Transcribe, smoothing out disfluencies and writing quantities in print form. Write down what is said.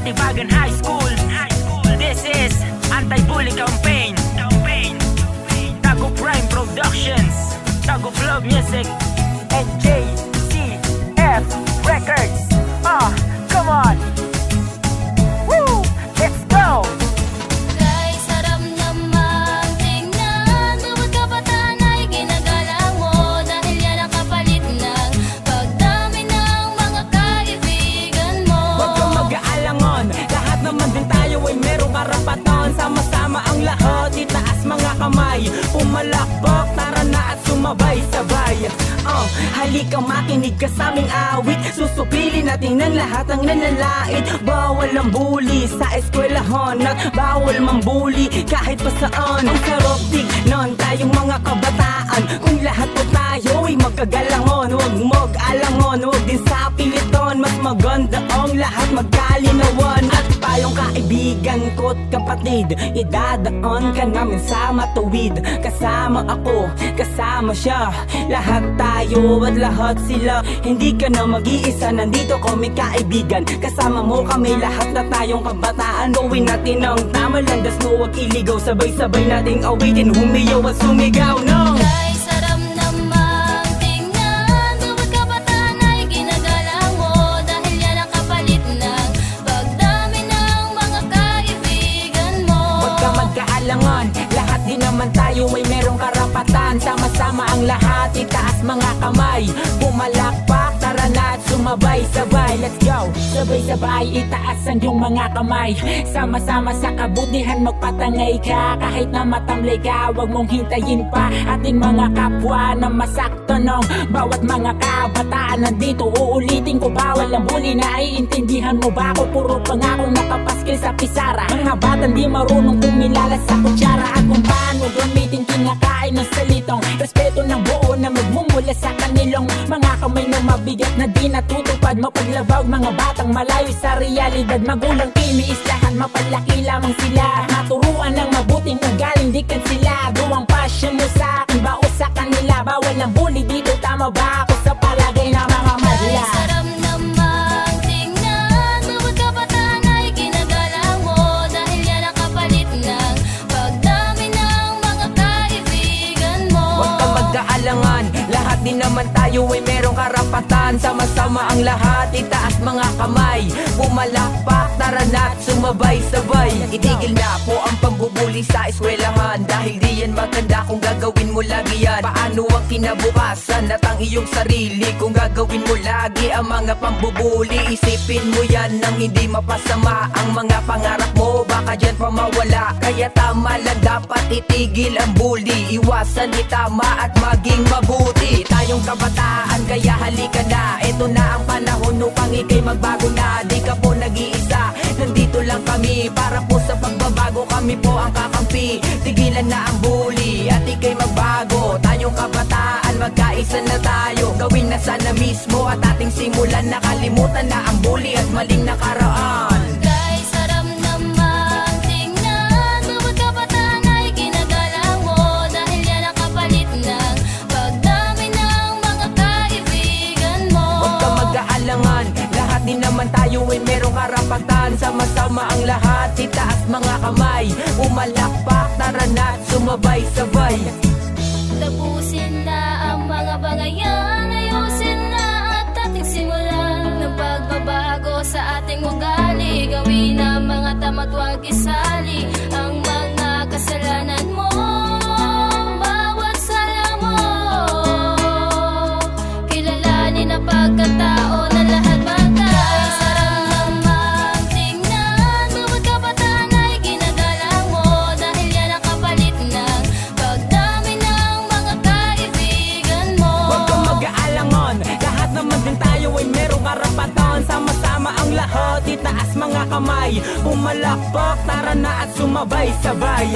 Katibagan High School. This is Anti-Bully Campaign. Tago Prime Productions, Tago Flow Music, and JCF Records. Come on. Woo! Let's go! Kay sarap namang tingnan, bawat kabataan ay ginagalang mo, dahil yan ang kapalit ng pagdami ng mga kaibigan mo. Huwag kang mag-aalangon, lahat naman din tayo ay merong karapatan. Sama-sama ang lahat, itaas mga kamay, pumalakpak, tara na at sumabay-sabay. Halika makinig ka sa aming awit, susupilin natin ng lahat ang nanlalait. Bawal ang bully sa eskwelahan at bawal mambuli kahit pa saan. Ang sarap tignan tayong mga kabataan, kung lahat po tayo ay magkagalangon. Huwag mag-alangon, huwag din sa piliton, mas maganda ang lahat magkalinawan. At tayong kaibigan ko't kapatid, idadaan ka namin sa matuwid. Kasama ako, kasama siya, lahat tayo at lahat sila. Hindi ka na mag-iisa, nandito kami kaibigan. Kasama mo kami, lahat na tayong kabataan. Gawin natin ang tama, landas mo wag iligaw. Sabay-sabay nating awitin, humiyaw at sumigaw, no? Kay sarap namang tingnan, bawat kabataan ay ginagalang mo, dahil yan ang kapalit ng pagdami ng mga kaibigan mo. Huwag ka magkaalangan, lahat din naman tayo may merong karapatan. Sama-sama ang lahat, itaas mga kamay, pumalakpak, tara na at sumabay-sabay. Let's go! Sabay-sabay, itaas ang iyong mga kamay, sama-sama sa kabutihan magpatangay ka. Kahit na matamlay ka, huwag mong hintayin pa ating mga kapwa na masakto nung bawat mga kabataan. Nandito uulitin ko, bawal ang bully, naiintindihan mo ba ako? Puro pangakong nakapaskil sa pisara, mga batang di marunong kumilala sa kutsara at kung paano gamitin kinakain ng salitong respeto ng buo na magmumula sa kanilong mga kamay na mabigat na di natutupad. Mapaglabag mga batang malayo sa realidad, magulang tiniislahan, mapalaki lamang sila, maturuan ng mabuting ugaling, dikan sila. Duwang passion mo sa akin ba o sa kanila? Bawal ang bully dito, tama ba ako sa palagay na mga Kay madla? sarap namang tingnan, bawat kabataan ay ginagalang mo, dahil yan ang kapalit ng pagdami ng mga kaibigan mo. Huwag kang magkaalangan, lahat din naman tayo ay merong karapatan. Sama-sama ang lahat, itaas mga kamay, pumalakpak, tara na at sumabay-sabay. Itigil na po ang pambubuli sa eskwelahan, dahil di yan maganda kung gagawin mo lagi yan. Paano ang kinabukasan at ang iyong sarili kung gagawin mo lagi ang mga pambubuli? Isipin mo yan nang hindi mapasama ang mga pangarap mo, baka dyan pa mawala. Kaya tama lang, dapat itigil ang bully, iwasan itama at maging mabuti. Tayong kabataan, kaya halika na, eto na ang panahon upang ikay magbago na. Di ka po nag-iisa, nandito lang kami para po sa pagbabago, kami po ang kakampi. Tigilan na ang bully at ikay magbago. Tayong kabataan, magkaisa na tayo, gawin na sana mismo at ating simulan. Nakalimutan na ang bully at maling nakaraan. Kay sarap namang tingnan, bawat kabataan ay ginagalang mo, dahil yan ang kapalit ng pagdami ng mga kaibigan mo. Huwag kang mag-aalangan, lahat din naman tayo ay merong karapatan. Sama-sama ang lahat, itaas mga kamay, pumalakpak, tara na at sumabay-sabay. Tapusin na ang mga bangayan, ayusin na at ating simulan ng pagbabago sa ating ugali. Gawin ang mga tama't huwag isali ang mga kasalanan mo, bawat sala mo. Kilalanin ang pagkatao na lahat bagay. Sarap namang tingnan, bawat kabataan ay ginagalang mo, dahil yan ang kapalit ng pagdami ng mga kaibigan mo. Huwag kang mag-aalangon, lahat naman din tayo ay merong karapatan. Sama-sama ang lahat, itaas mga kamay, pumalakpak, tara na at sumabay-sabay.